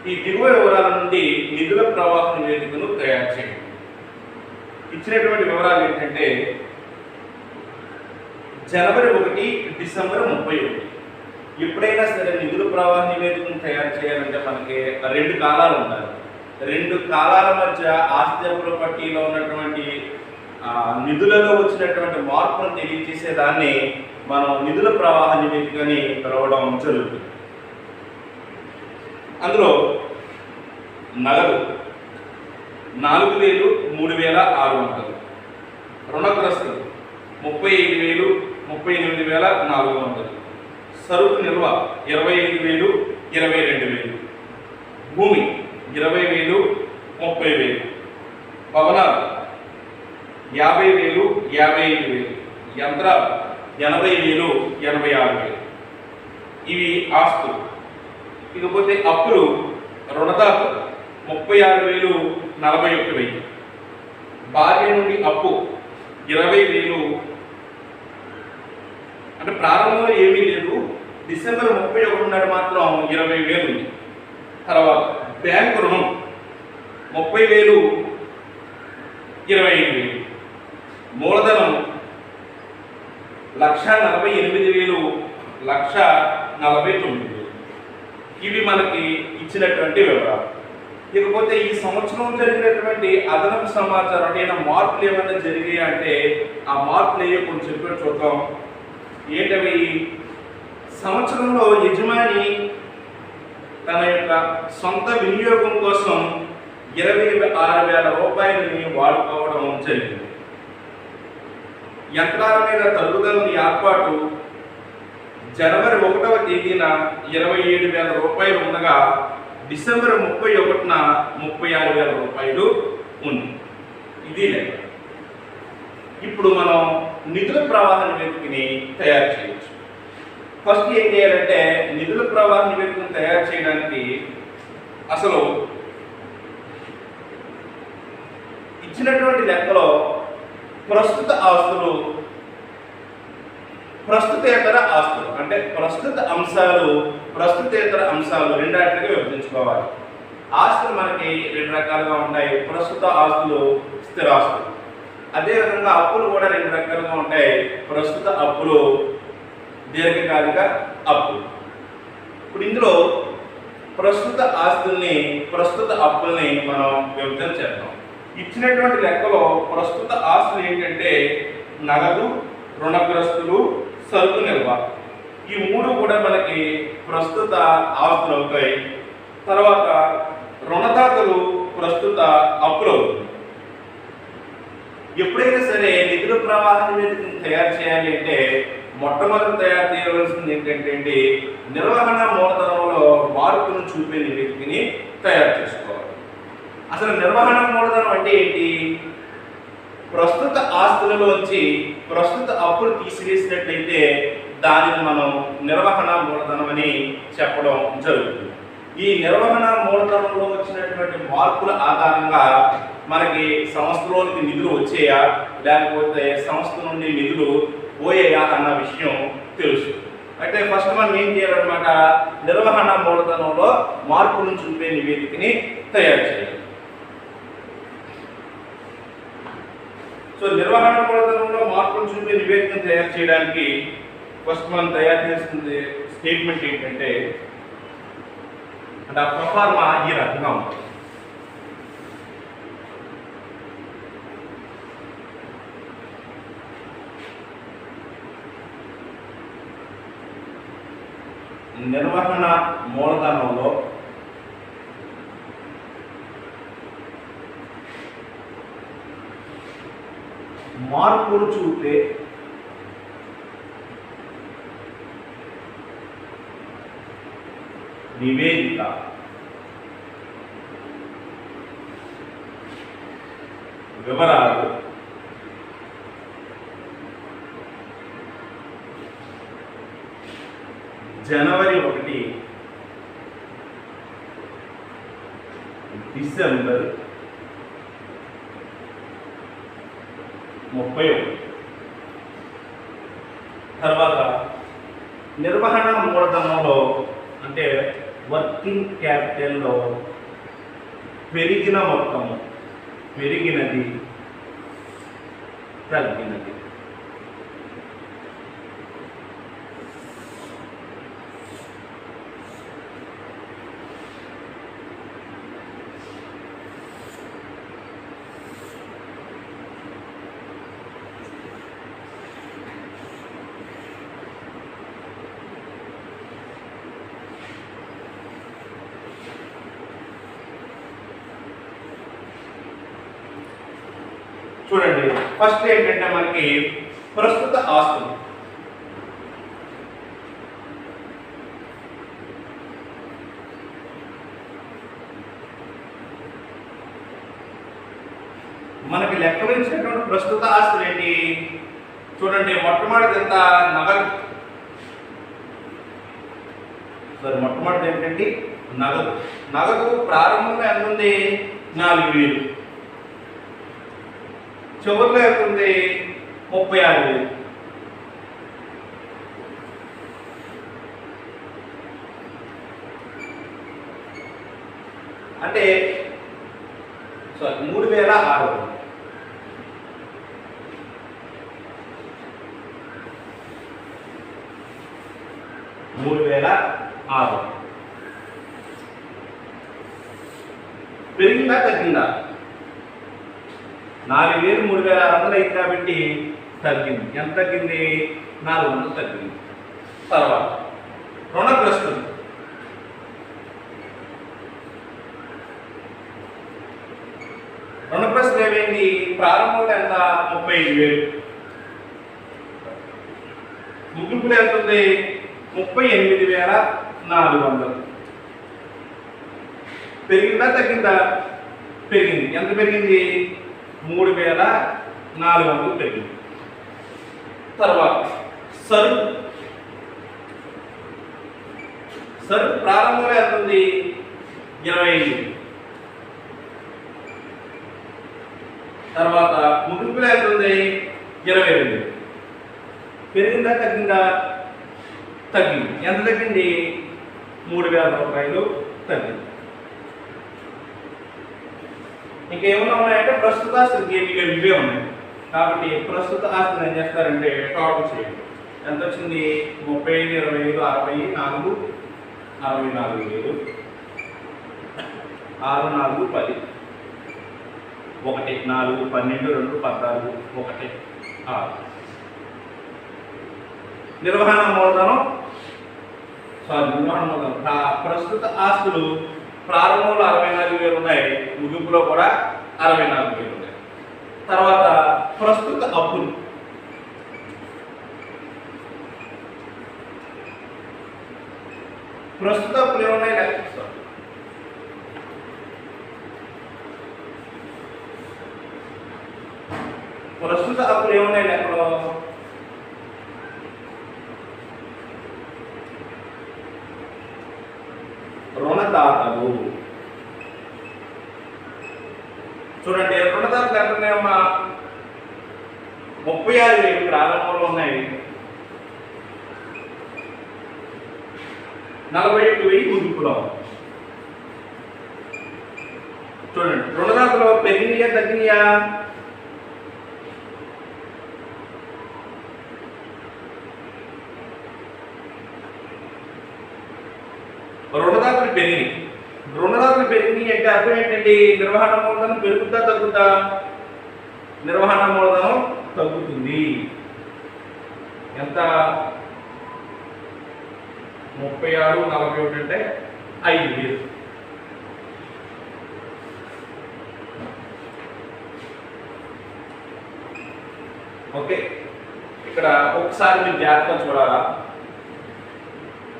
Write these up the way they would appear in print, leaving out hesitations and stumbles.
ఈ దిగువ వివరాల నుండి నిధుల ప్రవాహ నివేదికను తయారు చేయండి. ఇచ్చినటువంటి వివరాలు ఏంటంటే జనవరి 1 డిసెంబర్ 31. ఎప్పుడైనా సరే నిధుల ప్రవాహ నివేదికను తయారు చేయాలంటే మనకి 2 కాలాలు ఉంటాయి. 2 కాలాల మధ్య ఆస్తి అప్పుల పట్టీలో ఉన్నటువంటి నిధులలో వచ్చినటువంటి మార్పును తెలియజేసేదాన్ని మనం నిధుల ప్రవాహ నివేదికని పిలవడం జరుగుతుంది. అందులో నగదు 4,000 3,600, రుణగ్రస్తులు 35,000 38,400, సరుకు నిల్వ 25,000 22,000, భూమి 20,000 30,000, భవనాలు 50,000 55,000, యంత్రాలు 80,000 86,000. ఇవి ఆస్తులు. ఇకపోతే అప్పులు రుణదాతలు 36,000 41,000, భార్య నుండి అప్పు 20,000. అంటే ప్రారంభంలో ఏమీ లేదు, డిసెంబర్ 31 నాడు మాత్రం 20,000 ఉంది. తర్వాత బ్యాంకు రుణం 30,000 25,000, మూలధనం 1,48,000 1,49,000. ఇవి మనకి ఇచ్చినటువంటి వివరాలు. ఇకపోతే ఈ సంవత్సరం జరిగినటువంటి అదనపు సమాచారం అంటే మార్పులు ఏమైనా జరిగాయి అంటే ఆ మార్పులు ఏవో కొంచెం చెప్పి చూద్దాం. ఏంటవి? సంవత్సరంలో యజమాని తన యొక్క సొంత వినియోగం కోసం 26,000 రూపాయలని వాడుకోవడం జరిగింది. యంత్రాల మీద తరుగుదలని ఏర్పాటు జనవరి 1వ తేదీన 27,000 రూపాయలు ఉండగా డిసెంబర్ 31న 36,000 రూపాయలు ఉంది. ఇది లెక్క. ఇప్పుడు మనం నిధుల ప్రవాహ నివేదికని తయారు చేయవచ్చు. ఫస్ట్ ఏం చేయాలంటే నిధుల ప్రవాహ నివేదికను తయారు చేయడానికి అసలు ఇచ్చినటువంటి లెక్కలో ప్రస్తుత ఆస్తులు ప్రస్తుతేతర ఆస్తులు అంటే ప్రస్తుత అంశాలు ప్రస్తుతేతర అంశాలు రెండాటిగా విభజించుకోవాలి. ఆస్తులు మనకి 2 రకాలుగా ఉంటాయి. ప్రస్తుత ఆస్తులు, స్థిరాస్తులు. అదేవిధంగా అప్పులు కూడా 2 రకాలుగా ఉంటాయి. ప్రస్తుత అప్పులు, దీర్ఘకాలిక అప్పులు. ఇప్పుడు ఇందులో ప్రస్తుత ఆస్తుల్ని ప్రస్తుత అప్పుల్ని మనం విభజన చేద్దాం. ఇచ్చినటువంటి లెక్కలో ప్రస్తుత ఆస్తులు ఏంటంటే నగదు, రుణగ్రస్తులు, సరుకు నిల్వ. ఈ 3 కూడా మనకి ప్రస్తుత ఆస్తులు అవుతాయి. తర్వాత రుణదాతలు ప్రస్తుత అప్పులు అవుతుంది. ఎప్పుడైనా సరే నిధుల ప్రవాహ నివేదికను తయారు చేయాలి అంటే మొట్టమొదటి తయారు చేయవలసింది ఏంటంటే నిర్వహణ మూలధనంలో మార్పును చూపే నివేదికని తయారు చేసుకోవాలి. అసలు నిర్వహణ మూలధనం అంటే ఏంటి? ప్రస్తుత ఆస్తులలోంచి ప్రస్తుత అప్పులు తీసివేసినట్లయితే దానిని మనం నిర్వహణ మూలధనం అని చెప్పడం జరుగుతుంది. ఈ నిర్వహణ మూలధనంలో వచ్చినటువంటి మార్పుల ఆధారంగా మనకి సంస్థలోనికి నిధులు వచ్చాయా లేకపోతే సంస్థ నుండి నిధులు పోయాయా అన్న విషయం తెలుసు. అయితే ఫస్ట్ మనం ఏం చేయాలన్నమాట, నిర్వహణ మూలధనంలో మార్పులను చూపే నివేదికని తయారు చేయాలి. సో నిర్వహణ మూలధనంలో మార్పులను చూపే నివేదికను తయారు చేయడానికి ఫస్ట్ మనం తయారు చేస్తుంది స్టేట్మెంట్ ఏంటంటే అంటే ఆ ప్రొఫార్మా ఈ రకంగా ఉంటుంది. నిర్వహణ మూలధనంలో మార్పులు చూపే నివేదిక వివరాలు జనవరి 1 డిసెంబర్ 31. తర్వాత నిర్వహణ మూలధనంలో అంటే వర్కింగ్ క్యాపిటల్లో పెరిగిన మొత్తము, పెరిగినది, తగ్గినది. చూడండి, ఫస్ట్ ఏంటంటే మనకి ప్రస్తుత ఆస్తులు. మనకి లెక్కలు ఇచ్చినటువంటి ప్రస్తుత ఆస్తులు ఏంటి చూడండి. మొట్టమొదటిది ఎంత? నగదు. మొట్టమొదటిది ఏంటండి? నగదు. నగదు ప్రారంభంలో ఎంత ఉంది? 4,000. చివరిలో ఎంత ఉంది? 36,000. అంటే 3,600. 3,600 పెరిగిందా తగ్గిందా? 4,000 3,600 అయింది కాబట్టి తగ్గింది. ఎంత తగ్గింది? 400 తగ్గింది. తర్వాత రుణగ్రస్తులు. రుణగ్రస్తులు ఏమైంది? ప్రారంభంలో ఎంత? 35,000. ముగింపులో ఎంత ఉంది? 38,400. పెరిగిందా తగ్గిందా? పెరిగింది. ఎంత పెరిగింది? 3,400 పెరిగింది. తర్వాత సరుకు. సరుకు ప్రారంభంలో ఎంత ఉంది? 25. తర్వాత ముగింపులో ఎంత ఉంది? 22. పెరిగిందా తగ్గిందా? తగ్గింది. ఎంత తగ్గింది? 3,000 రూపాయలు తగ్గింది. ఇంకేమన్నా ఉన్నాయంటే ప్రస్తుత ఆస్తులకి ఇవే ఉన్నాయి. కాబట్టి ప్రస్తుత ఆస్తులు ఏం చేస్తారంటే టోటల్ చేయండి. ఎంత వచ్చింది? 35, 25, 60, 4, 64,000. 6, 4, 10, 1, 4, 12, 2, 14, 1, 6. నిర్వహణ మూలధనం. ప్రస్తుత ఆస్తులు ప్రారంభంలో 64,000 ఉన్నాయి, ముగింపులో కూడా 64,000 ఉన్నాయి. తర్వాత ప్రస్తుత అప్పులు. ప్రస్తుత అప్పులు ఏమున్నాయి? లెక్కిస్తాం. ప్రస్తుత అప్పులు ఏమున్నాయి లెక్కలో? రుణదాతలు. చూడండి, రుణదాతలు ఎంత ఉన్నాయమ్మా? 36,000 ప్రారంభంలో ఉన్నాయి, 41,000 ముగింపులో. చూడండి, రుణదాతలు పెరిగినాయా తగ్గినాయా? రుణదాతలు పెరిగినాయి. రుణదాతలు పెరిగినాయి అంటే అర్థం ఏంటండి? నిర్వహణ మూలధనం పెరుగుతా తగ్గుతా? నిర్వహణ మూలధనం తగ్గుతుంది. ఎంత? 36, 41 అంటే 5,000. ఓకే, ఇక్కడ ఒకసారి మీరు జాగ్రత్తగా చూడాలా.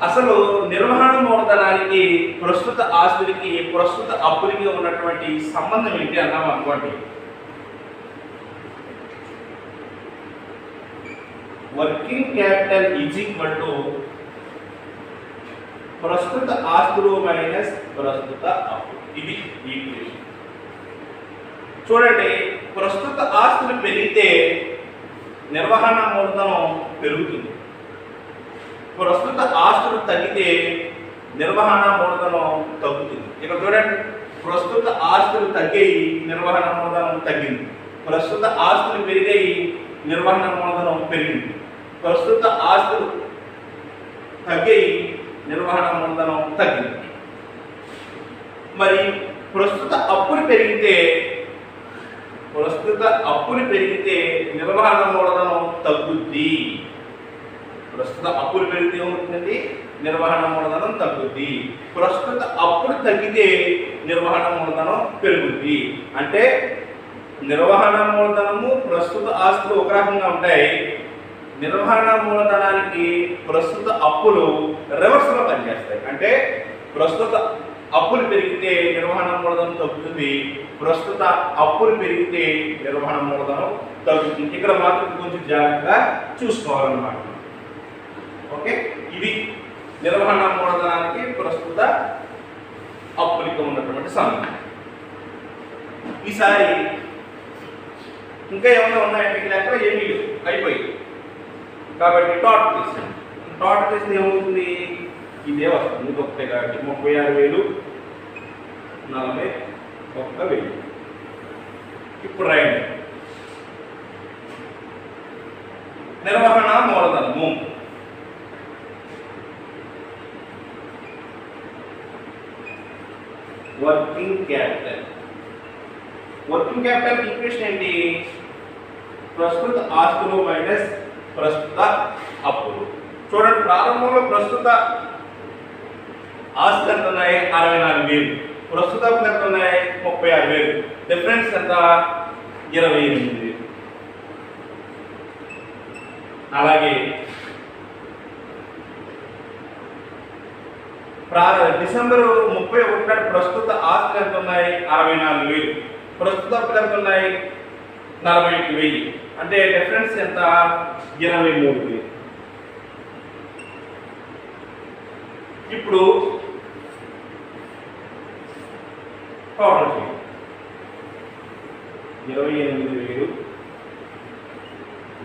అసలు నిర్వహణ మూలధనానికి, ప్రస్తుత ఆస్తులకి, ప్రస్తుత అప్పులకి ఉన్నటువంటి సంబంధం ఏంటి అన్నాం అనుకోండి. Working capital is equal to ప్రస్తుత ఆస్తులు మైనస్ ప్రస్తుత అప్పు. ఇది ఈక్వేషన్. చూడండి, ప్రస్తుత ఆస్తులు పెరిగితే నిర్వహణ మూలధనం పెరుగుతుంది. ప్రస్తుత ఆస్తులు తగ్గితే నిర్వహణ మూలధనం తగ్గుతుంది. ఇక్కడ చూడండి, ప్రస్తుత ఆస్తులు తగ్గాయి, నిర్వహణ మూలధనం తగ్గింది. ప్రస్తుత ఆస్తులు పెరిగాయి, నిర్వహణ మూలధనం పెరిగింది. ప్రస్తుత ఆస్తులు తగ్గాయి, నిర్వహణ మూలధనం తగ్గింది. మరి ప్రస్తుత అప్పులు పెరిగితే నిర్వహణ మూలధనం తగ్గుద్ది. ప్రస్తుత అప్పులు పెరిగితే ఏమవుతుందండి? నిర్వహణ మూలధనం తగ్గుద్ది. ప్రస్తుత అప్పులు తగ్గితే నిర్వహణ మూలధనం పెరుగుద్ది. అంటే నిర్వహణ మూలధనము, ప్రస్తుత ఆస్తులు ఒక రకంగా ఉంటాయి. నిర్వహణ మూలధనానికి ప్రస్తుత అప్పులు రివర్స్లో పనిచేస్తాయి. అంటే ప్రస్తుత అప్పులు పెరిగితే నిర్వహణ మూలధనం తగ్గుతుంది, ప్రస్తుత అప్పులు పెరిగితే నిర్వహణ మూలధనం తగ్గుతుంది. ఇక్కడ మాత్రం కొంచెం జాగ్రత్తగా చూసుకోవాలన్నమాట. ఓకే, ఇది నిర్వహణ మూలధనానికి ప్రస్తుత అప్పులకి ఉన్నటువంటి సంబంధం. ఈసారి ఇంకా ఏమైనా ఉన్నాయంటే లెక్క ఏమీ అయిపోయి కాబట్టి టోటల్ తీస్తే ఏమవుతుంది? ఇదే వస్తుంది, ఒకటే కాబట్టి 36,000, 41,000. ఇప్పుడు రాయండి, నిర్వహణ మూలధనము working capital. Working capital equation ఏంటి? ప్రస్తుత ఆస్తులు మైనస్ ప్రస్తుత అప్పులు. చూడండి, ప్రారంభంలో ప్రస్తుత ఆస్తులు ఎంత ఉన్నాయి? 64,000. ప్రస్తుత అప్పులు ఎంత ఉన్నాయి? 36,000. డిఫరెన్స్ ఎంత? 28,000. అలాగే డిసెంబర్ 31 నాడు ప్రస్తుత ఆస్తులు ఎంత ఉన్నాయి? 64,000. ప్రస్తుత అప్పులు ఎంత ఉన్నాయి? 41,000. అంటే డిఫరెన్స్ ఎంత? 23,000. ఇప్పుడు టోటల్ 28,000,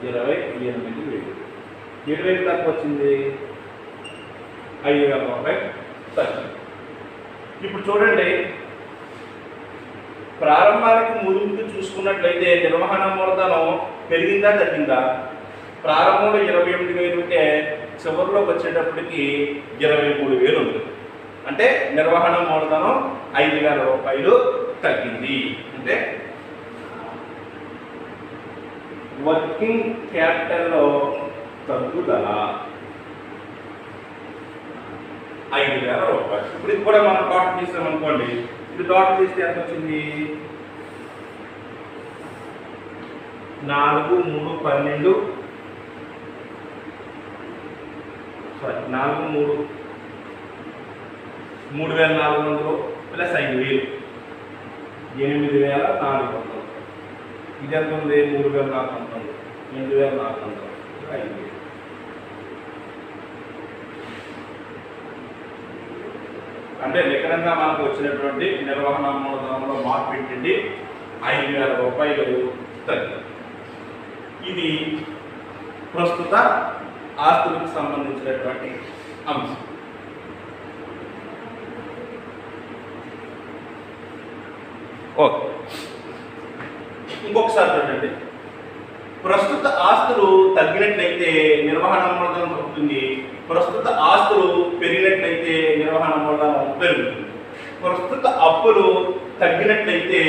28,000. ఎటువైపు తక్కువ వచ్చింది? 5,000 రూపాయలు తగ్గింది. ఇప్పుడు చూడండి, ప్రారంభానికి ముందు చూసుకున్నట్లయితే నిర్వహణ మూలధనం పెరిగిందా తగ్గిందా? ప్రారంభంలో 28,000 ఉంటే చివరిలోకి వచ్చేటప్పటికి 23,000 ఉంటుంది. అంటే నిర్వహణ మూలధనం 5,000 రూపాయలు తగ్గింది. అంటే వర్కింగ్ క్యాపిటల్లో తగ్గుదల 5,000 రూపాయలు. ఇప్పుడు ఇది కూడా మనం టోటల్ తీసామనుకోండి, ఇది టోటల్ తీస్తే ఎంత వచ్చింది? 4, 3, 12, 3,400 ప్లస్ 5,000, 8,400. ఇది ఎంత ఉంది? 3,400, 8,400, 5,000. అంటే నికరంగా మనకు వచ్చినటువంటి నిర్వహణ మూలధనంలో మార్పు ఏంటండి? 5,000 రూపాయలు తగ్గింది. ఇది ప్రస్తుత ఆస్తులకు సంబంధించినటువంటి అంశం. ఓకే, ఇంకొకసారి చూడండి, ప్రస్తుత ఆస్తులు తగ్గినట్లయితే నిర్వహణ మూలధనం తగ్గుతుంది, ప్రస్తుత ఆస్తులు పెరిగినట్లయితే నిర్వహణ మూలధనం పెరుగుతుంది. ప్రస్తుత అప్పులు తగ్గినట్లయితే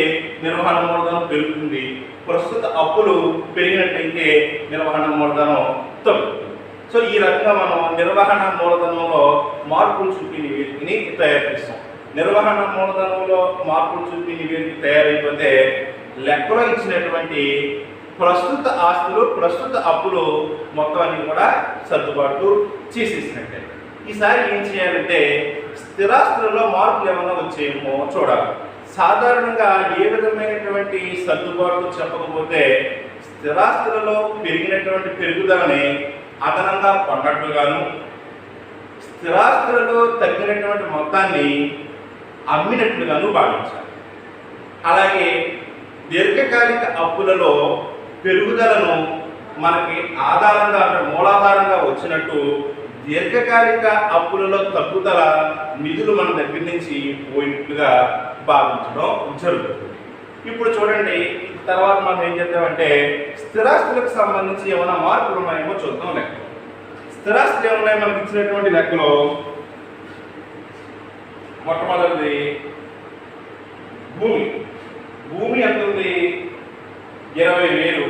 నిర్వహణ మూలధనం పెరుగుతుంది, ప్రస్తుత అప్పులు పెరిగినట్లయితే నిర్వహణ మూలధనం తగ్గుతుంది. సో ఈ రకంగా మనం నిర్వహణ మూలధనంలో మార్పులు చూపి నివేదికని తయారు చేస్తాం. నిర్వహణ మూలధనంలో మార్పులు చూపి నివేదిక తయారైపోతే లెక్కలో ఇచ్చినటువంటి ప్రస్తుత ఆస్తులు, ప్రస్తుత అప్పులు మొత్తం అన్ని కూడా సర్దుబాటు చేసేసినట్టే. ఈసారి ఏం చేయాలంటే స్థిరాస్తులలో మార్పులు ఏమైనా వచ్చేమో చూడాలి. సాధారణంగా ఏ విధమైనటువంటి సర్దుబాటు చెప్పకపోతే స్థిరాస్తులలో పెరిగినటువంటి పెరుగుదలని అదనంగా కొన్నట్టుగాను, స్థిరాస్తులలో తగ్గినటువంటి మొత్తాన్ని అమ్మినట్లుగాను భావించాలి. అలాగే దీర్ఘకాలిక అప్పులలో పెరుగుదలను మనకి ఆధారంగా అంటే మూలాధారంగా వచ్చినట్టు దీర్ఘకాలిక అప్పులలో తగ్గుదల నిధులు మన దగ్గర నుంచి పోయినట్లుగా భావించడం జరుగుతుంది. ఇప్పుడు చూడండి, తర్వాత మనం ఏం చేద్దామంటే స్థిరాస్తులకు సంబంధించి ఏమైనా మార్పులు ఉన్నాయేమో చూద్దాం. లెక్క స్థిరాస్తులు ఏమున్నాయి మనకి ఇచ్చినటువంటి లెక్కలో మొట్టమొదటిది భూమి ఎంత ఉంది? 20,000.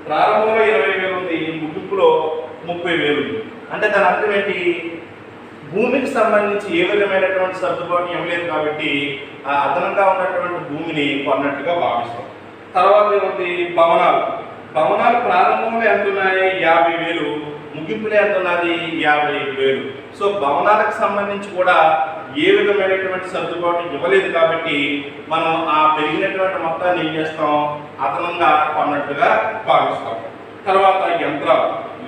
ప్రారంభంలో 20,000 ఉంది, ముగింపులో 30,000 ఉంది. అంటే దాని అర్థం ఏంటి? భూమికి సంబంధించి ఏ విధమైనటువంటి సర్దుబాటు ఇవ్వలేదు కాబట్టి ఆ అదనంగా ఉన్నటువంటి భూమిని కొన్నట్టుగా భావిస్తాం. తర్వాత ఏముంది? భవనాలు ప్రారంభంలో ఎంత ఉన్నాయి? 50,000, ముగింపులో ఎంత ఉన్నది? 55,000. సో భవనాలకు సంబంధించి కూడా ఏ విధమైనటువంటి సర్దుబాటు ఇవ్వలేదు కాబట్టి మనం ఆ పెరిగినటువంటి మొత్తాన్ని ఏం చేస్తాం? అదనంగా కొన్నట్టుగా భావిస్తాం. తర్వాత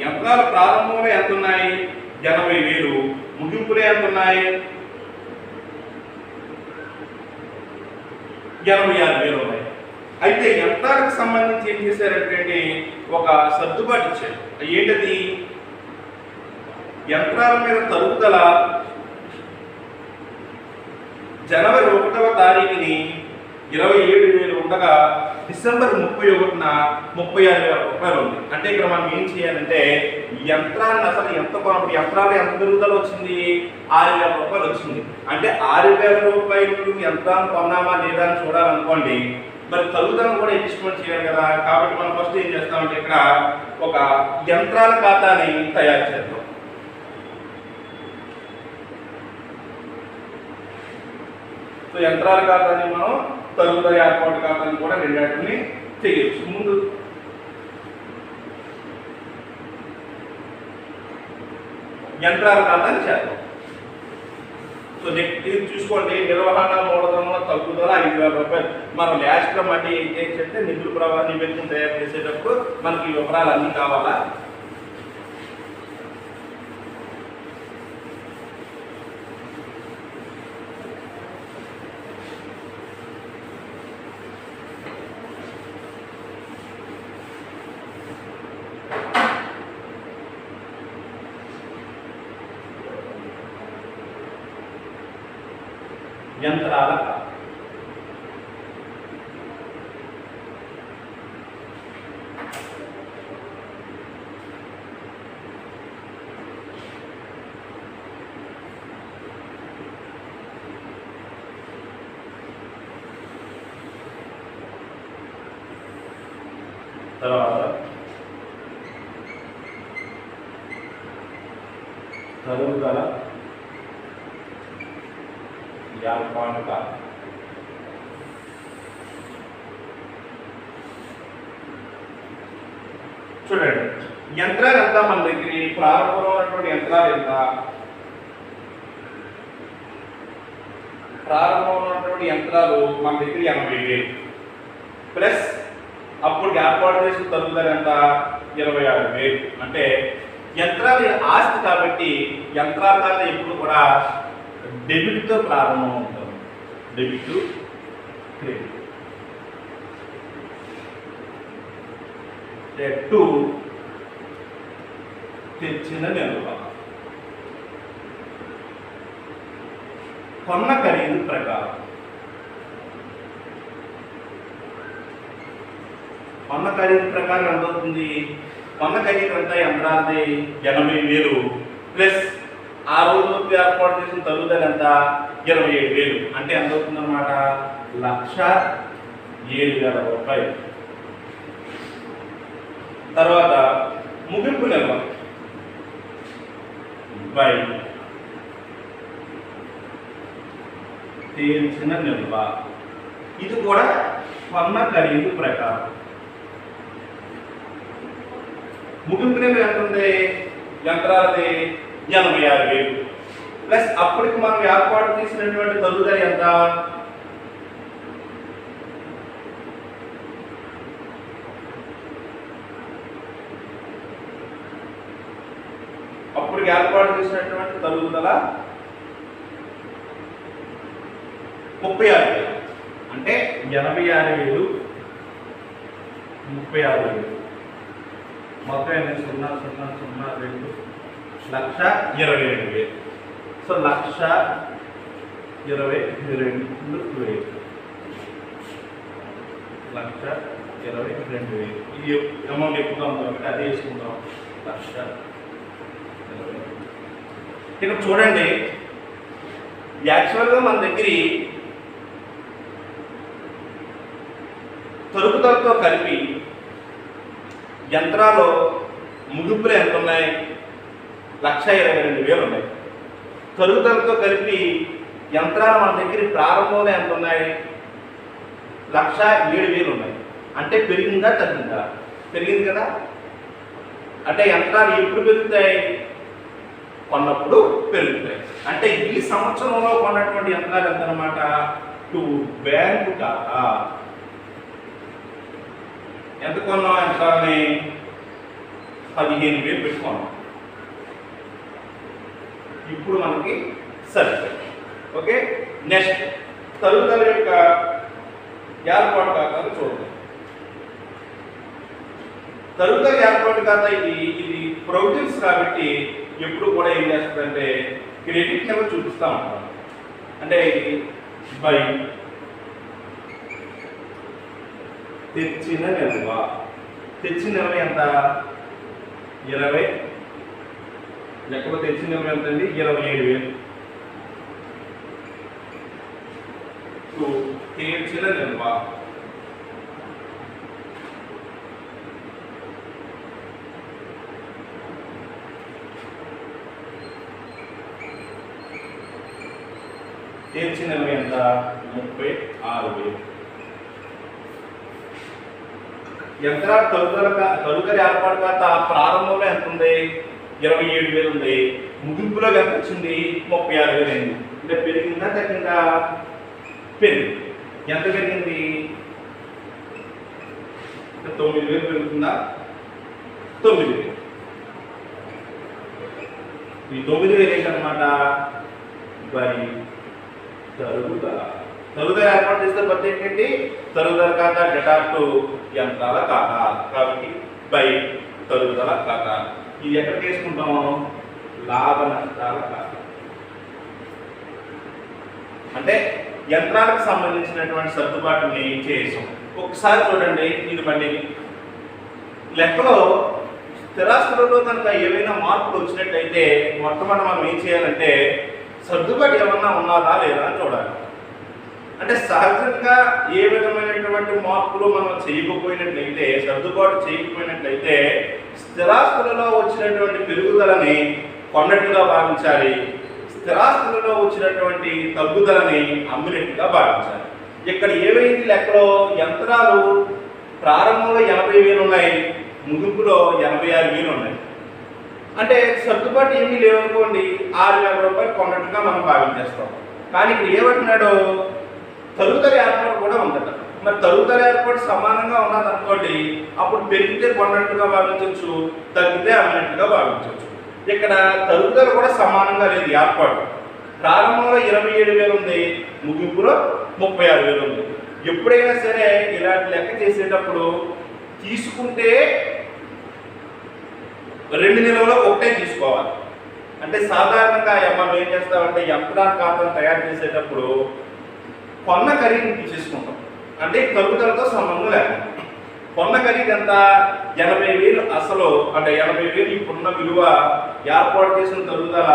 యంత్రాలు ప్రారంభంలో ఎంత ఉన్నాయి? 80,000, ముగింపులో ఎంత ఉన్నాయి? 86,000 ఉన్నాయి. అయితే యంత్రాలకు సంబంధించి ఏం చేశారంటే ఒక సర్దుబాటు ఇచ్చారు. ఏంటది? యంత్రాల మీద తరుగుదల జనవరి 1వ తారీఖుని 27,000 ఉండగా డిసెంబర్ 31న 36,000 రూపాయలు ఉంది. అంటే ఇక్కడ మనం ఏం చేయాలంటే యంత్రాన్ని అసలు యంత్రాలు ఎంత పెరుగుదల వచ్చింది? 6,000 రూపాయలు వచ్చింది. అంటే 6,000 రూపాయలు యంత్రాన్ని కొన్నామా లేదా అని చూడాలనుకోండి, మరి తరుగుదలను కూడా ఎస్టిమేట్ చేయాలి కదా. కాబట్టి మనం ఫస్ట్ ఏం చేస్తామంటే ఇక్కడ ఒక యంత్రాల ఖాతాని తయారు చేద్దాం. సో యంత్రాల ఖాతాని మనం తరుగుదల ఏర్పాటు ఖాతాని కూడా రెండింటిని చేయొచ్చు. ముందు యంత్రాల ఖాతాని చేద్దాం. సో నెక్స్ట్ ఇది చూసుకోండి, నిర్వహణ మూలధనంలో తగ్గుదల 5,000 రూపాయలు. మనం లాస్ట్లో మళ్ళీ ఏం చెప్తే నిధుల ప్రవాహ నివేదికను తయారు చేసేటప్పుడు మనకి ఈ వివరాలు అన్నీ కావాలా. యంత్రాల తర్వాత తరుగుదల ఏర్పాటు చూడండి. యంత్రాలు ఎంత మన దగ్గర? ప్రారంభంలో ఉన్నటువంటి యంత్రాలు ఎంత? ప్రారంభంలో ఉన్నటువంటి యంత్రాలు మన దగ్గర 80,000 ప్లస్ అప్పుడు ఏర్పాటు చేసిన తరుగుదల ఎంత? 26,000. అంటే యంత్రాలు ఆస్తి కాబట్టి యంత్రాల ఖాతా ఎప్పుడు కూడా డెబిట్తో ప్రారంభం అవుతాం. Debit credit. టూ తెచ్చిన నిల్వ. కొన్న ఖరీదు ప్రకారం ఎంత అవుతుంది? కొన్న ఖరీదు అంతా యంత్రాలది 80,000 ప్లస్ ఆ రోజు ఏర్పాటు చేసిన తరుగుదల ఎంత? 27,000. అంటే ఎంత అవుతుంది అన్నమాట? 1,07,000 రూపాయలు. తర్వాత ముగింపు నిల్వ బై తేల్చిన నిల్వ. ఇది కూడా కొన్న ఖరీదు ప్రకారం. ముగింపు నిల్వ ఎంత ఉంది? యంత్రాలది 86,000 ప్లస్ అప్పటికి మనం ఏర్పాటు చేసినటువంటి తరుగుదల ఎంత? అప్పటికి ఏర్పాటు చేసినటువంటి తరుగుదల 36,000. అంటే 86,000 36,000 మొత్తం 0,0,0,02 1,22,000. సో 1,22,000. 1,22,000. ఇది అమౌంట్ ఎక్కువగా ఉంది కాబట్టి అదే వేసుకుంటాం. 1,22,000. ఇక్కడ చూడండి, యాక్చువల్గా మన దగ్గర తరుగుదలతో కలిపి యంత్రాలు ముగింపులు ఎంత ఉన్నాయి? 1,22,000 ఉన్నాయి. తరుగుదలతో కలిపి యంత్రాలు మన దగ్గర ప్రారంభంలో ఎంత ఉన్నాయి? 1,07,000 ఉన్నాయి. అంటే పెరిగిందా తగ్గిందా? పెరిగింది కదా. అంటే యంత్రాలు ఎప్పుడు పెరుగుతాయి? కొన్నప్పుడు పెరుగుతాయి. అంటే ఈ సంవత్సరంలో కొన్నటువంటి యంత్రాలు ఎంత అన్నమాట? టు బ్యాంకు ఖాతా. ఎంత కొన్నాం? యంత్రాలని 15,000 పెట్టుకున్నాం. ఇప్పుడు మనకి సరిపోయింది. ఓకే, నెక్స్ట్ తరుగుదల యొక్క ఏర్పాటు ఖాతాను చూద్దాం. తరుగుదల ఏర్పాటు ఖాతా ఇది ప్రొవిజన్స్ కాబట్టి ఎప్పుడు కూడా ఏం చేస్తుందంటే క్రెడిట్ నెంబర్ చూపిస్తూ ఉంటాం. అంటే ఇది బై తెచ్చిన నిల్వ. తెచ్చిన నిల్వ ఎంత? 20. లేకపోతే తెచ్చిన నిల్వ ఎంత అండి? 27,000. తెచ్చిన నిల్వ తెచ్చిన నిల్వ ఎంత? 36,000. యంత్రాలు తరుగుదల ఏర్పాటు ఖాతా ప్రారంభంలో ఎంత ఉంది? 27,000 ఉంది. ముగింపులో ఎంత వచ్చింది? 36,000 అయింది. అంటే పెరిగిందా తగ్గిందా? పెరిగింది. ఎంత పెరిగింది? 9,000 పెరుగుతుందా? 9,000. ఈ 9,000 ఏంటన్నమాట? బై తరుగుదల. తరుగుదల ఏర్పాటు చేస్తే బట్టి ఏంటంటే తరుగుదల ఖాతా డెటార్ టు యంత్రాల ఖాతా కాబట్టి బై తరుగుదల ఖాతా. ఇది ఎక్కడ తీసుకుంటాము? లాభ నష్టాల ఖాతా. అంటే యంత్రాలకు సంబంధించినటువంటి సర్దుబాటుని చేసాం. ఒకసారి చూడండి, ఇది బండి లెక్కలో స్థిరాస్తులలో కనుక ఏవైనా మార్పులు వచ్చినట్టయితే మొట్టమొదటి మనం ఏం చేయాలంటే సర్దుబాటు ఏమన్నా ఉన్నదా లేదా అని చూడాలి. అంటే సహజంగా ఏ విధమైనటువంటి మార్పులు మనం చేయకపోయినట్లయితే, సర్దుబాటు చేయకపోయినట్లయితే స్థిరాస్తులలో వచ్చినటువంటి పెరుగుదలని కొన్నట్టుగా భావించాలి, స్థిరాస్తులలో వచ్చినటువంటి తగ్గుదలని అమ్మినట్టుగా భావించాలి. ఇక్కడ ఏమైంది? లెక్కలో యంత్రాలు ప్రారంభంలో 80,000 ఉన్నాయి, ముగింపులో 86,000 ఉన్నాయి. అంటే సర్దుబాటు ఏమీ లేవనుకోండి, 6,000 రూపాయలు కొన్నట్టుగా మనం భావించేస్తాం. కానీ ఇక్కడ ఏమంటున్నాడు? తరుగుదల ఏర్పాటు కూడా ఉందట. మరి తరుగుదల ఏర్పాటు సమానంగా ఉన్నదనుకోండి, అప్పుడు పెరిగితే కొన్నట్టుగా భావించవచ్చు, తగ్గితే అమ్మినట్టుగా భావించవచ్చు. ఇక్కడ తరుగుదల కూడా సమానంగా లేదు. ఏర్పాటు ప్రారంభంలో 27,000 ఉంది, ముగింపులో 36,000 ఉంది. ఎప్పుడైనా సరే ఇలాంటి లెక్క చేసేటప్పుడు తీసుకుంటే 2 నిల్వలో ఒకటే తీసుకోవాలి. అంటే సాధారణంగా మనం ఏం చేస్తామంటే యంత్రాల ఖాతాను తయారు చేసేటప్పుడు కొన్న ఖరీదుని తీసేసుకుంటాం. అంటే తరుగుదలతో సంబంధం లేకుండా కొన్న ఖరీదు ఎంత? 80,000 అసలు. అంటే 80,000 ఇప్పుడున్న విలువ, ఏర్పాటు చేసిన తరుగుదల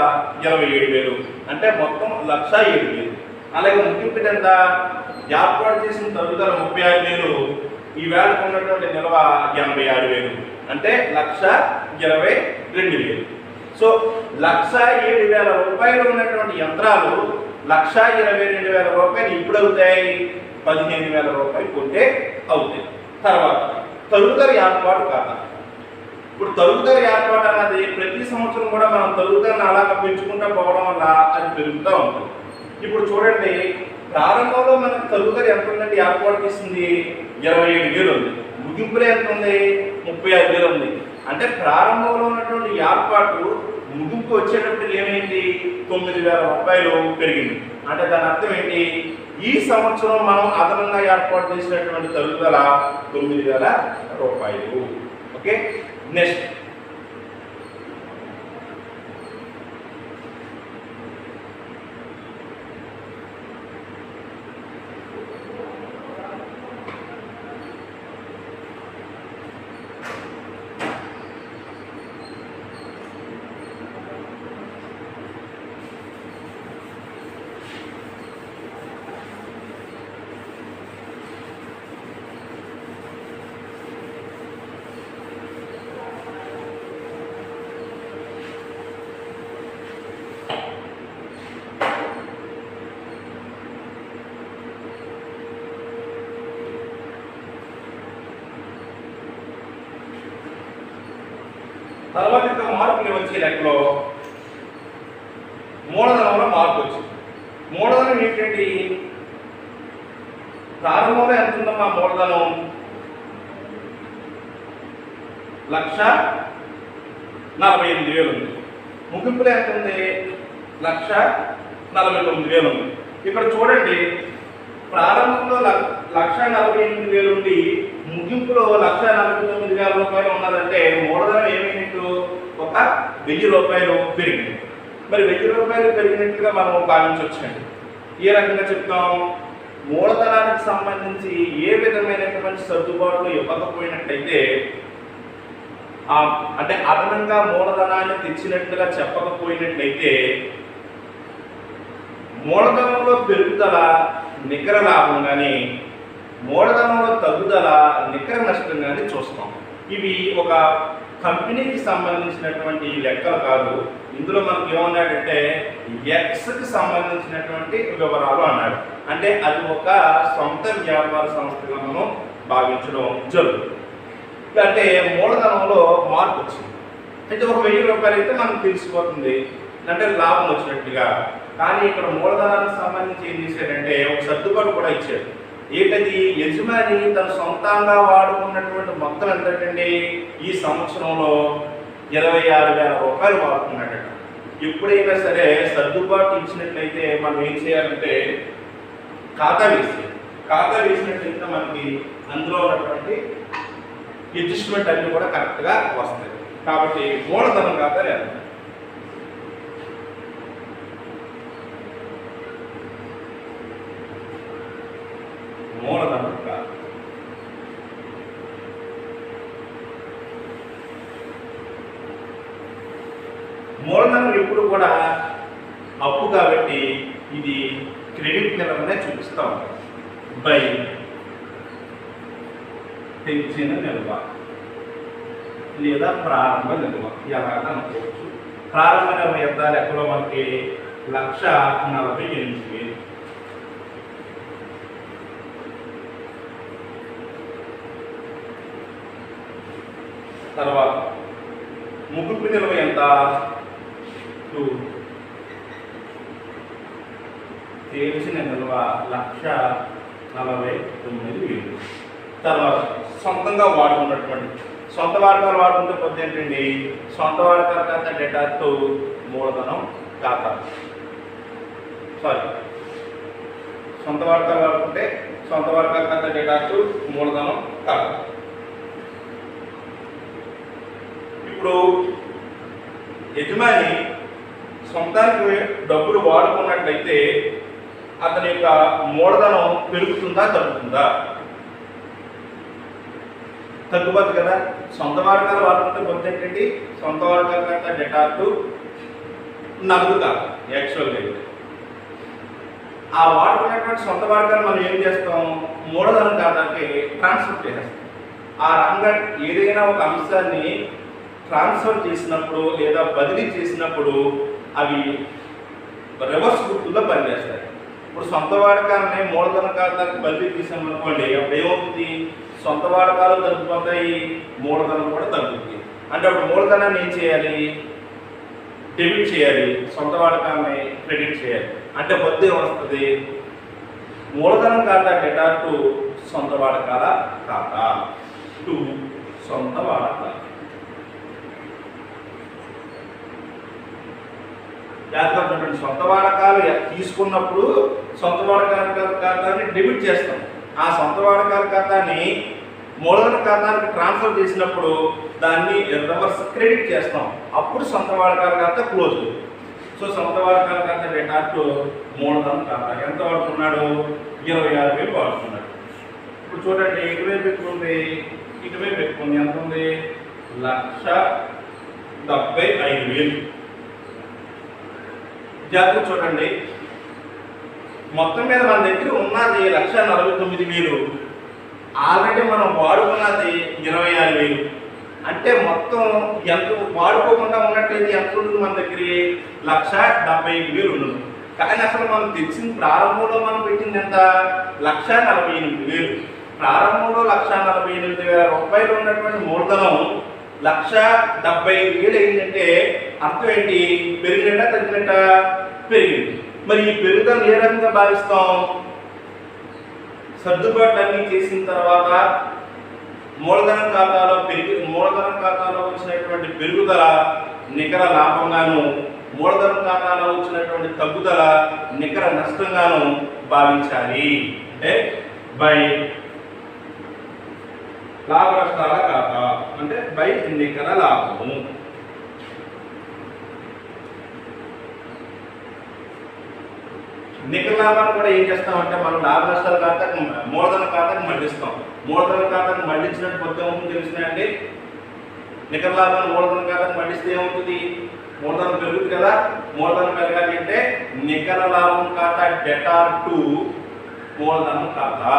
27,000, అంటే మొత్తం 1,07,000. అలాగే ముగింపు ఎంత? ఏర్పాటు చేసిన తరుగుదల 36,000, ఈ వేళకు ఉన్నటువంటి నిల్వ 86,000, అంటే 1,22,000. సో 1,07,000 రూపాయలు ఉన్నటువంటి యంత్రాలు 1,22,000 రూపాయలు ఇప్పుడు అవుతాయి, 15,000 రూపాయలు కొంటే అవుతాయి. తర్వాత తరుగుదల ఏర్పాటు ఖాతా. ఇప్పుడు తరుగుదల ఏర్పాటు అన్నది ప్రతి సంవత్సరం కూడా మనం తరుగుదలను అలాగా పెంచుకుంటూ పోవడం వల్ల అది పెరుగుతూ ఉంటుంది. ఇప్పుడు చూడండి, ప్రారంభంలో మనకు తరుగుదల ఎంత ఉందంటే ఏర్పాటు చేసింది 27,000 ఉంది, ముగింపులో ఎంత ఉంది? 36,000 ఉంది. అంటే ప్రారంభంలో ఉన్నటువంటి ఏర్పాటు ముగింపు వచ్చేటప్పుడు ఏమైంది? 9,000 రూపాయలు పెరిగింది. అంటే దాని అర్థం ఏంటి? ఈ సంవత్సరం మనం అదనంగా ఏర్పాటు చేసినటువంటి తరుగుదల 9,000 రూపాయలు. ఓకే, నెక్స్ట్ మార్పులు వచ్చే లెక్కలో మూలధనంలో మార్పు వచ్చింది. మూలధనం ఏంటంటే ప్రారంభంలో ఎంత ఉందమ్మా మూలధనం 1,48,000 ఉంది. ముగింపులో ఎంత ఉంది 1,49,000 ఉంది. ఇక్కడ చూడండి, ప్రారంభంలో 1,48,000 ఉండి ముగింపులో 1,49,000 రూపాయలు ఉన్నదంటే మూలధనం ఏమైనట్టు ఒక 1,000 రూపాయలు పెరిగింది. మరి 1,000 రూపాయలు పెరిగినట్లుగా మనం భావించవచ్చండి. ఏ రకంగా చెప్తాం, మూలధనానికి సంబంధించి ఏ విధమైనటువంటి సర్దుబాట్లు ఇవ్వకపోయినట్లయితే, అంటే అదనంగా మూలధనాన్ని తెచ్చినట్లుగా చెప్పకపోయినట్లయితే మూలధనంలో పెరుగుదల నికర లాభం కానీ మూలధనంలో తగ్గుదల నికర నష్టం కానీ చూస్తాం. ఇవి ఒక కంపెనీకి సంబంధించినటువంటి లెక్కలు కాదు. ఇందులో మనకి ఏమన్నాడంటే ఎక్స్కి సంబంధించినటువంటి వివరాలు అన్నాడు. అంటే అది ఒక సొంత వ్యాపార సంస్థగా మనం భావించడం జరుగుతుంది. అంటే మూలధనంలో మార్పు వచ్చింది. అయితే ఒక 1,000 రూపాయలు అయితే మనకు తెలిసిపోతుంది అంటే లాభం వచ్చినట్టుగా. కానీ ఇక్కడ మూలధనానికి సంబంధించి ఏం చేశాడంటే ఒక సర్దుబాటు కూడా ఇచ్చాడు. ఏంటది, యజమాని తన సొంతంగా వాడుకున్నటువంటి మొత్తం ఎంతంటే ఈ సంవత్సరంలో 26,000 రూపాయలు వాడుకున్నాడట. ఎప్పుడైనా సరే సర్దుబాటు ఇచ్చినట్లయితే మనం ఏం చేయాలంటే ఖాతా వేసినట్లయితే మనకి అందులో ఉన్నటువంటి అడ్జస్ట్మెంట్ అన్ని కూడా కరెక్ట్గా వస్తాయి. కాబట్టి మూలధనం ఖాతా లేదు. మూలధనం ఖాతా మూలధనం ఎప్పుడు కూడా అప్పు కాబట్టి ఇది క్రెడిట్ నిల్వనే చూపిస్తూ ఉంటాం. బై తెచ్చిన నిల్వ లేదా ప్రారంభ నిల్వ ఎలాగా అనుకోవచ్చు. ప్రారంభ నిల్వ ఎంత లెక్కలో మనకి 1,48,000. తర్వాత ముగింపు నిల్వ ఎంత 2. తెలిసిన నిల్వ 1,49,000. తర్వాత సొంతంగా వాడుకున్నటువంటి సొంత వాడకాలు వాడుకుంటే పొద్దు ఏంటండి, సొంత వాడకాల ఖాతా డేటాతో మూలధనం ఖాతా సొంత వాడకాలు వాడుకుంటే సొంత వాడకాల ఖాతా డేటాతో మూలధనం ఖాతా. ఇప్పుడు యజమాని సొంతానికి డబ్బులు వాడుకున్నట్లయితే అతని యొక్క మూలధనం పెరుగుతుందా తగ్గుతుందా? తగ్గుతుంది కదా. సొంత వాడకాలు వాడుకుంటే కొంత ఏంటండి, సొంత వాడకాల ఖాతా డెటార్ నగదు కాదు యాక్చువల్గా. ఆ వాడుకున్నటువంటి సొంత వాడకాలు మనం ఏం చేస్తాం, మూలధనం ఖాతాకి ట్రాన్స్ఫర్ చేసేస్తాం. ఆ రకంగా ఏదైనా ఒక అంశాన్ని ట్రాన్స్ఫర్ చేసినప్పుడు లేదా బదిలీ చేసినప్పుడు అవి రివర్స్ గుర్తుల్లో పనిచేస్తాయి. ఇప్పుడు సొంత వాడకాలని మూలధన ఖాతాకి బదిలీ చేసామనుకోండి, అప్పుడు ఏమవుతుంది, సొంత వాడకాలు తగ్గిపోతాయి, మూలధనం కూడా తగ్గుతుంది. అంటే అప్పుడు మూలధనాన్ని ఏం చేయాలి, డెబిట్ చేయాలి, సొంత వాడకాన్ని క్రెడిట్ చేయాలి. అంటే బద్దు ఏమొస్తుంది, మూలధనం ఖాతా డెటార్ టు సొంత వాడకాల ఖాతా టు సొంత వాడకాలు. జాగ్రత్త, సొంత వాడకాలు తీసుకున్నప్పుడు సొంత వాడకాల ఖాతాని డెబిట్ చేస్తాం. ఆ సొంత వాడకాల ఖాతాని మూలధన ఖాతానికి ట్రాన్స్ఫర్ చేసినప్పుడు దాన్ని రివర్స్ క్రెడిట్ చేస్తాం. అప్పుడు సొంత వాడకాల ఖాతా క్లోజ్. సో సొంత వాడకాల ఖాతా డేటాతో మూలధన ఖాతా ఎంత వాడుకున్నాడు, 26,000 వాడుకున్నాడు. ఇప్పుడు చూడండి, ఇటువైపు ఎక్కువ ఇటువైపు ఎక్కువ ఎంత ఉంది, 1,75,000. జాగ్రత్త చూడండి, మొత్తం మీద మన దగ్గర ఉన్నది 1,49,000, ఆల్రెడీ మనం వాడుకున్నది 26,000. అంటే మొత్తం ఎంత వాడుకోకుండా ఉన్నట్లయితే ఎంత ఉంటుంది మన దగ్గర, 1,75,000 ఉండదు. కానీ అసలు మనం తెచ్చిన ప్రారంభంలో మనం పెట్టింది ఎంత, 1,48,000. ప్రారంభంలో 1,48,000 రూపాయలు ఉన్నటువంటి మూలధనం 1,70,000 అయిందంటే అర్థం ఏంటి? పెరిగినట్ట తగ్గినట్ట? పెరిగింది. మరి ఈ పెరుగుదల ఏ రకంగా భావిస్తాం? సర్దుబాట్లు అన్నీ చేసిన తర్వాత మూలధనం ఖాతాలో వచ్చినటువంటి పెరుగుదల నికర లాభంగాను, మూలధనం ఖాతాలో వచ్చినటువంటి తగ్గుదల నికర నష్టంగాను భావించాలి. అంటే బై లాభ నష్టాల ఖాతా అంటే బై నికర లాభము. నికర లాభాన్ని కూడా ఏం చేస్తామంటే మనం లాభ నష్టాల ఖాతాకు మూలధన ఖాతాకు మళ్ళిస్తాం. మూలధన ఖాతాకు మళ్ళించినట్టు మొత్తం ఏమవుతుంది తెలిసినాయండి? నికర లాభాన్ని మూలధన ఖాతాకు మళ్ళిస్తే ఏమవుతుంది? మూలధనం పెరుగుతుంది కదా. మూలధనం పెరగాలి అంటే నికర లాభం ఖాతా డెటార్ టు మూలధనం ఖాతా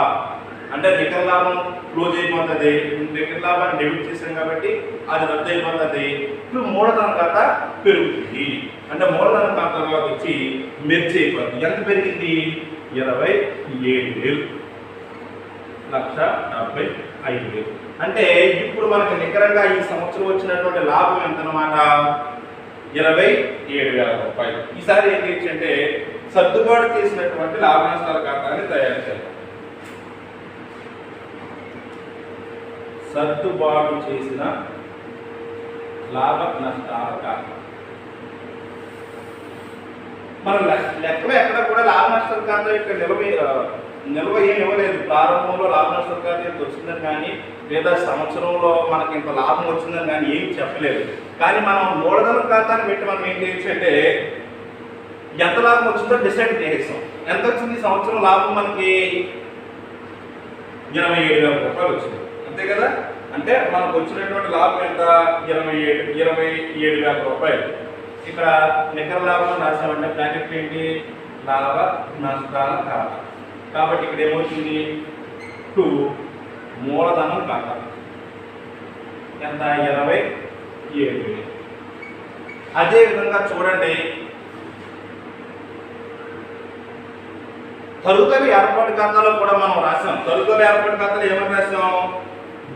అంటే నికర లాభం క్లోజ్ అయిపోతుంది. నికర లాభాన్ని డెబిట్ చేసాం కాబట్టి అది రద్దు అయిపోతుంది. ఇప్పుడు మూలధన ఖాతా పెరుగుతుంది అంటే మూలధన ఖాతాలో వచ్చి మెర్జ్ అయిపోతుంది. ఎంత పెరిగింది? 27,000, 1,70,000. అంటే ఇప్పుడు మనకు నికరంగా ఈ సంవత్సరం వచ్చినటువంటి లాభం ఎంత అన్నమాట? 27,000 రూపాయలు. ఈసారి ఏం చేయొచ్చంటే సర్దుబాటు చేసినటువంటి లాభ నష్టాల ఖాతాన్ని తయారు చేయాలి. సర్దుబాటు చేసిన లాభ నష్టాల ఖాతా. మనం లెక్కలో ఎక్కడ కూడా లాభ నష్టాల ఖాతా యొక్క నిల్వ ఏమి ఇవ్వలేదు. ప్రారంభంలో లాభ నష్టాల ఖాతా ఎంత వచ్చిందని కానీ లేదా సంవత్సరంలో మనకి ఇంత లాభం వచ్చిందని కానీ ఏమి చెప్పలేదు. కానీ మనం మూలధన ఖాతాన్ని పెట్టి మనం ఏం చేయొచ్చు అంటే ఎంత లాభం వచ్చిందో డిసైడ్ చేసాం. ఎంత వచ్చింది? సంవత్సరం లాభం మనకి 27,000 రూపాయలు వచ్చింది, అంతే కదా. అంటే మనకు వచ్చినటువంటి లాభం ఎంత? 27,000 రూపాయలు. ఇక్కడ నికర లాభం రాసామంటే బ్రాకెట్ ఏంటి? లాభ నష్టాల ఖాతా. కాబట్టి ఇక్కడ ఏమవుతుంది? 2 మూలధనం ఖాతా ఎంత? 27,000. అదే విధంగా చూడండి, తరుగుదల ఏర్పాటు ఖాతాలో కూడా మనం రాసాం. తరుగుదల ఏర్పాటు ఖాతాలో ఏమని రాసాం?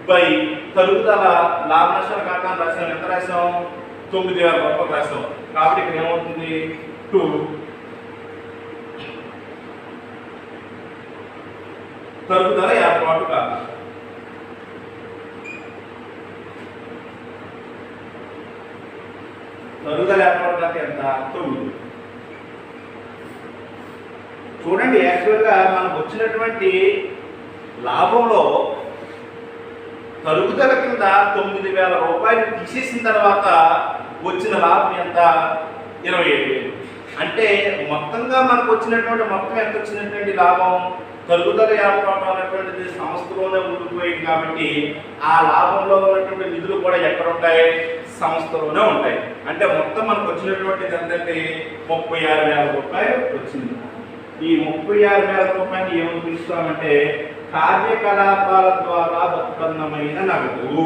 బై తరుగుదల లాభ నష్టాల ఖాతాను రాసాం. ఎంత రాసాం? 9,000 రూపాయలు రాసాం. కాబట్టి ఇక్కడ ఏమవుతుంది? 2 తరుగుదల ఏర్పాటు ఖాతా. తరుగుదల ఏర్పాటు ఖాతా ఎంత? 9. చూడండి, యాక్చువల్గా మనకు వచ్చినటువంటి లాభంలో తరుగుదల కింద 9,000 రూపాయలు తీసేసిన తర్వాత వచ్చిన లాభం ఎంత? 27,000. అంటే మొత్తంగా మనకు వచ్చినటువంటి మొత్తం ఎంత వచ్చినటువంటి లాభం? తరుగుదల ఏర్పాటు అనేటువంటిది సంస్థలోనే ఉండిపోయింది కాబట్టి ఆ లాభంలో ఉన్నటువంటి నిధులు కూడా ఎక్కడ ఉంటాయి? సంస్థలోనే ఉంటాయి. అంటే మొత్తం మనకు వచ్చినటువంటిది ఎంతంటే 36,000 రూపాయలు వచ్చింది. ఈ 36,000 రూపాయలు ఏమని పిలుస్తామంటే కార్యకలాపాల ద్వారా ఉత్పన్నమైన నగదు.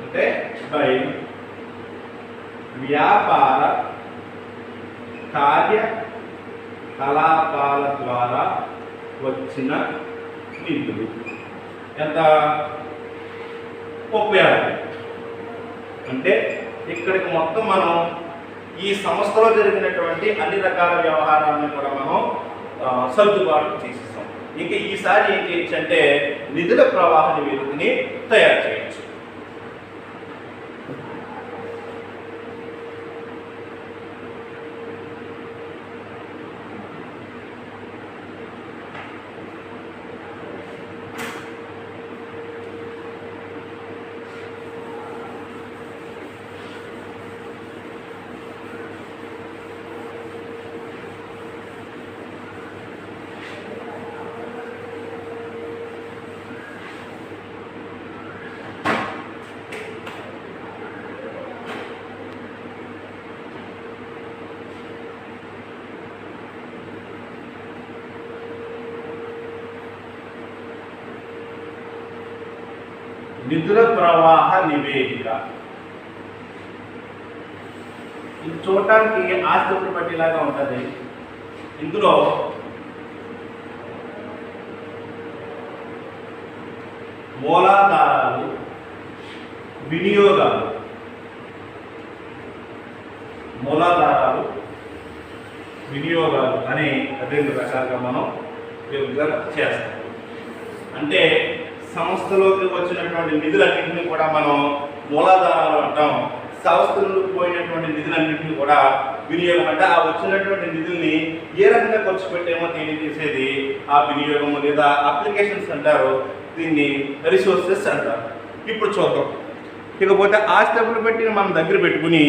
అంటే బై వ్యాపార కార్యకలాపాల ద్వారా వచ్చిన నిధులు ఎంత? 36,000. అంటే ఇక్కడికి మొత్తం మనం ఈ సంస్థలో జరిగినటువంటి అన్ని రకాల వ్యవహారాలను కూడా మనం సర్దుబాటు చేసేసాం. ఇంకా ఈసారి ఏం చేయొచ్చు అంటే నిధుల ప్రవాహ నివేదికని తయారు చేయొచ్చు. నిధుల ప్రవాహ నివేదిక. ఇది చూడటానికి ఆస్తుల పట్టిలాగా ఉంటుంది. ఇందులో మూలాధారాలు, వినియోగాలు, మూలాధారాలు, వినియోగాలు అనే 2 రకాలుగా మనం విభజన చేస్తాం. అంటే సంస్థలోకి వచ్చినటువంటి నిధులన్నింటినీ కూడా మనం మూలాధారాలు అంటాం. సంస్థలకు పోయినటువంటి నిధులన్నింటినీ కూడా వినియోగం అంటే ఆ వచ్చినటువంటి నిధుల్ని ఏ రకంగా ఖర్చు పెట్టేమో తెలియజేసేది ఆ వినియోగము లేదా అప్లికేషన్స్ అంటారు. దీన్ని రిసోర్సెస్ అంటారు. ఇప్పుడు చూద్దాం. ఇకపోతే ఆస్తి అప్పులు పెట్టి మనం దగ్గర పెట్టుకుని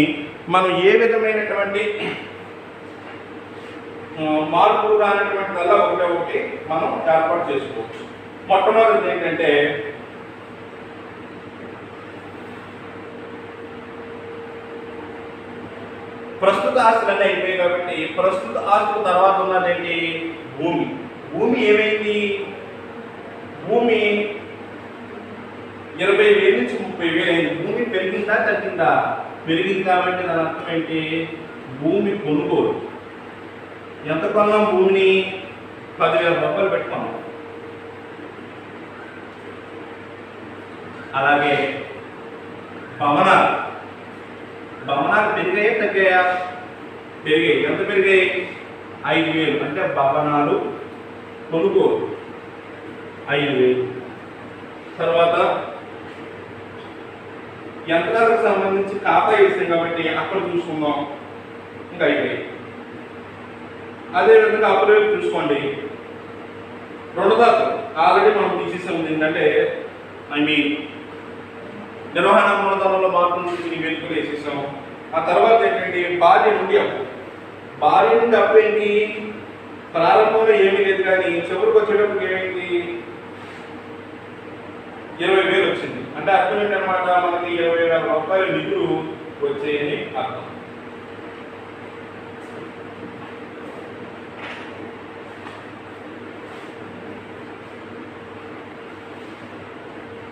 మనం ఏ విధమైనటువంటి మార్పులు రానటువంటిదల్లా ఒకటి మనం ఏర్పాటు చేసుకోవచ్చు. మొట్టమొదటిది ఏంటంటే ప్రస్తుత ఆస్తులన్నీ అయిపోయాయి కాబట్టి ప్రస్తుత ఆస్తుల తర్వాత ఉన్నదేంటి? భూమి. భూమి ఏమైంది? భూమి 20,000 నుంచి 30,000 అయింది. భూమి పెరిగిందా తగ్గిందా? పెరిగింది. కాబట్టి దాని అర్థం ఏంటి? భూమి కొనుగోలు. ఎంత కొన్నాం? భూమిని 10,000 రూపాయలు పెట్టుకున్నాం. అలాగే భవనాలు పెరిగాయా తగ్గాయా? పెరిగాయి. ఎంత పెరిగాయి? 5,000. అంటే భవనాలు కొనుగోలు 5,000. తర్వాత యంత్రాలకు సంబంధించి ఖాతా వేసాం కాబట్టి అక్కడ చూసుకుందాం, ఇంకా అయిపోయాయి. అదేవిధంగా అప్పుడే చూసుకోండి, రుణదాతలు ఆల్రెడీ మనం తీసేసాం. ఏంటంటే నిర్వహణ మూలధనంలో మార్పు నుంచి వెనుకలు వేసేసాం. ఆ తర్వాత ఏంటంటే భార్య నుండి అప్పు. భార్య నుండి అప్పు ఏంటి? ప్రారంభంలో ఏమీ లేదు కానీ చివరికి వచ్చేటప్పుడు ఏమైంది? 20,000 వచ్చింది. అంటే అర్థం ఏంటన్నమాట? మనకి 20,000 రూపాయల నిధులు వచ్చాయని అర్థం.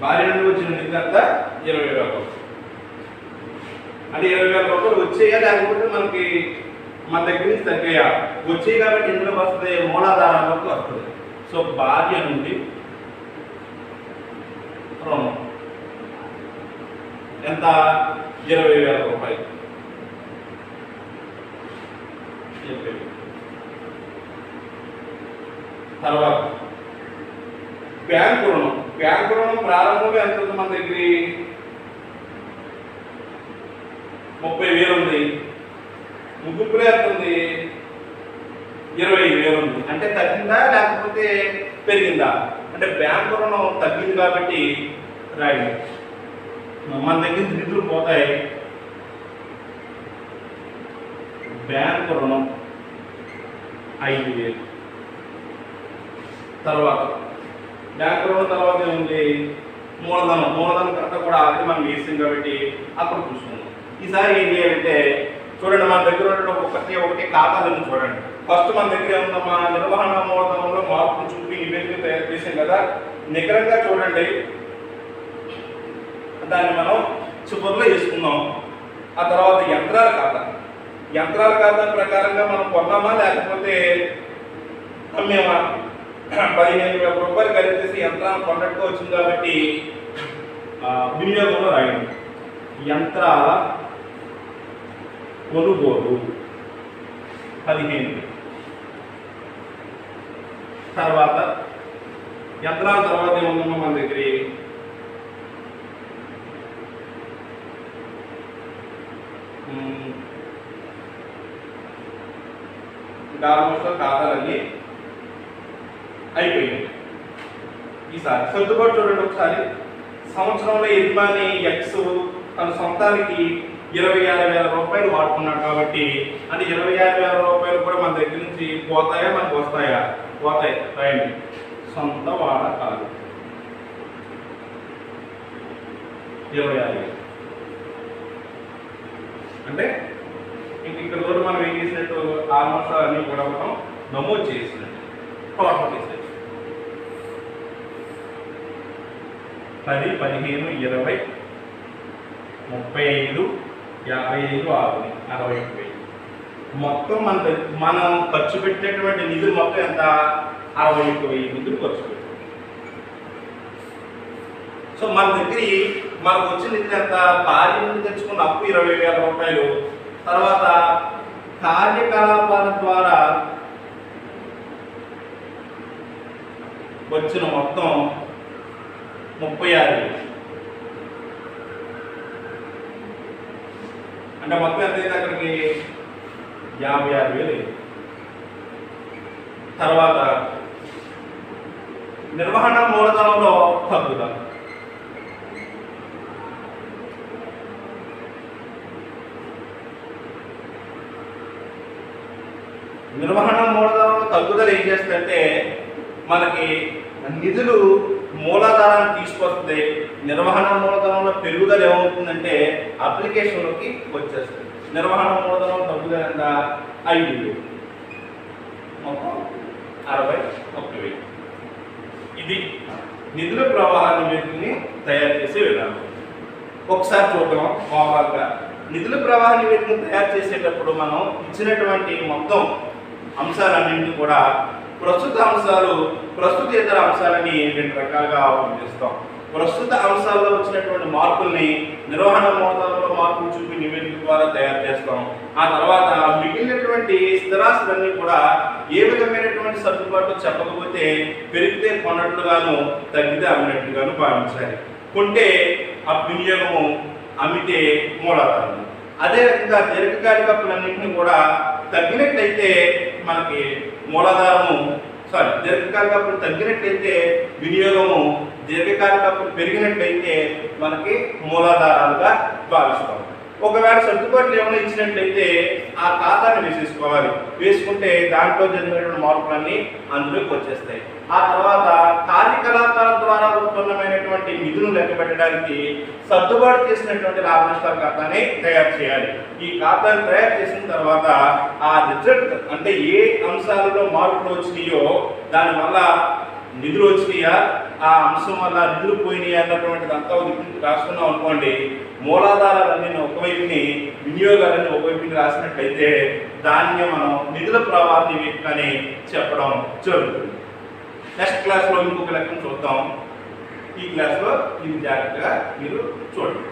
భార్య నుండి వచ్చిన నిధి అంతా 20,000 రూపాయలు. అంటే 20,000 రూపాయలు వచ్చాయా లేకపోతే మనకి మన దగ్గర నుంచి తగ్గాయా? వచ్చాయి కాబట్టి ఇందులో వస్తుంది మూలాధారాలకు వస్తుంది. సో భార్య నుండి రుణం ఎంత? 20,000 రూపాయలు. తర్వాత బ్యాంకు రుణం. బ్యాంకు రుణం ప్రారంభంగా ఎంత ఉంది మన దగ్గర? 30,000 ఉంది. ముగింపులో ఎంత ఉంది? 25,000 ఉంది. అంటే తగ్గిందా లేకపోతే పెరిగిందా? అంటే బ్యాంకు రుణం తగ్గింది కాబట్టి రాయండి. మన దగ్గర నిధులు పోతాయి. బ్యాంకు రుణం 5,000. తర్వాత బ్యాంకు రుణం తర్వాత ఏముంది? మూలధనం కరెక్ట్ కూడా ఆల్రెడీ మనం వేసాం కాబట్టి అక్కడ చూసుకుందాం. ఈసారి ఏం చేయాలంటే చూడండి, మన దగ్గర ఒకటి ఖాతాలను చూడండి. ఫస్ట్ మన దగ్గర ఏముందమ్మా? నిర్వహణ మూలధనంలో మార్పును చూపి నివేదిక తయారు చేసాం కదా. నికరంగా చూడండి, దాన్ని మనం చివరిలో వేసుకుందాం. ఆ తర్వాత యంత్రాల ఖాతా ప్రకారంగా మనం కొన్నామా లేకపోతే అమ్మేమా? 15,000 రూపాయలు ఖరీదు చేసి యంత్రాలను కొన్నట్టుగా వచ్చింది కాబట్టి వినియోగంలో రాయండి. యంత్రాల కొనుగోలు 15,000. తర్వాత యంత్రాల తర్వాత ఏముందమ్మా మన దగ్గర? ఆల్మోస్ట్ ఖాతాలన్నీ అయిపోయింది. ఈసారి సర్దుబాటు చూడండి ఒకసారి. సంవత్సరంలో యజమాని ఎక్స్ తన సొంతానికి 25,000 రూపాయలు వాడుకున్నాడు కాబట్టి అంటే 25,000 రూపాయలు కూడా మన దగ్గర నుంచి పోతాయా మనకు వస్తాయా? పోతాయి. రాయండి. సొంత వాడకాలు 25,000. అంటే ఇక్కడ కూడా మనం ఏం చేసినట్టు ఆల్మోస్ట్ అన్ని కూడా మనం నమోదు చేసినట్టు టోటల్ చేసేది 10, 15, 20, 35, 55, 60 మొత్తం మనం ఖర్చు పెట్టినటువంటి నిధులు మొత్తం ఎంత? 61,000 నిధులు ఖర్చు పెట్టాం. సో మన దగ్గర మనకు వచ్చిన నిధులు ఎంత? భార్య నుండి తెచ్చుకున్న అప్పు 20,000 రూపాయలు. తర్వాత కార్యకలాపాల ద్వారా వచ్చిన మొత్తం 36,000. అంటే మొత్తం ఎంత అయింది అక్కడికి? 56,000. తర్వాత నిర్వహణ మూలధనంలో తగ్గుదల. నిర్వహణ మూలధనంలో తగ్గుదల ఏం చేస్తుందంటే మనకి నిధులు మూలాధారాన్ని తీసుకొస్తుంది. నిర్వహణ మూలధనంలో పెరుగుదల ఏమవుతుందంటే అప్లికేషన్లోకి వచ్చేస్తుంది. నిర్వహణ మూలధనం తగ్గుదల ఎంత? 5,000. మొత్తం 61,000. ఇది నిధుల ప్రవాహ నివేదికని తయారు చేసే విధానం. ఒకసారి చూద్దాం ఓవరాల్గా. నిధుల ప్రవాహ నివేదికను తయారు చేసేటప్పుడు మనం ఇచ్చినటువంటి మొత్తం అంశాలన్నింటినీ కూడా ప్రస్తుత అంశాలు, ప్రస్తుతేతర అంశాలని 2 రకాలుగా విభజిస్తాం. ప్రస్తుత అంశాల్లో వచ్చినటువంటి మార్పుల్ని నిర్వహణ మూలధనంలో మార్పులు చూపి నివేదిక ద్వారా తయారు చేస్తాం. ఆ తర్వాత మిగిలినటువంటి స్థిరాస్తులన్నీ కూడా ఏ విధమైనటువంటి సర్దుబాటు చెప్పకపోతే పెరిగితే కొన్నట్లుగాను, తగ్గితే అమ్మినట్లుగాను భావించాలి. కొంటే ఆ వినియోగము, అమ్మితే మూలాధారం. అదే రకంగా దీర్ఘకాలిక అప్పులన్నింటినీ కూడా తగ్గినట్లయితే మనకి మూలాధారము, దీర్ఘకాలిక అప్పులు తగ్గినట్లయితే వినియోగము, దీర్ఘకాలిక అప్పులు పెరిగినట్లయితే మనకి మూలాధారాలుగా భావిస్తాం. ఒకవేళ సర్దుబాట్లు ఏమైనా ఇచ్చినట్లయితే ఆ ఖాతాను వేసేసుకోవాలి. వేసుకుంటే దాంట్లో జరిగినటువంటి మార్పులన్నీ అందులోకి వచ్చేస్తాయి. ఆ తర్వాత కార్యకలాపాల ద్వారా ఉత్పన్నమైనటువంటి నిధులను లెక్కబెట్టడానికి సర్దుబాటు చేసినటువంటి లాభ నష్టాల ఖాతాని తయారు చేయాలి. ఈ ఖాతాను తయారు చేసిన తర్వాత ఆ రిజల్ట్ అంటే ఏ అంశాలలో మార్పులు వచ్చినాయో, దానివల్ల నిధులు వచ్చినాయా, ఆ అంశం వల్ల నిధులు పోయినాయి అన్నటువంటిది అంతా రాసుకున్నాం అనుకోండి. మూలాధారాలన్నీ ఒకవైపుని, వినియోగాలన్నీ ఒకవైపుని రాసినట్లయితే దాన్ని మనం నిధుల ప్రవాహ నివేదిక అని చెప్పడం జరుగుతుంది. నెక్స్ట్ క్లాస్లో ఇంకొక లెక్కను చూద్దాం. ఈ క్లాస్లో ఇది జాగ్రత్తగా మీరు చూడండి.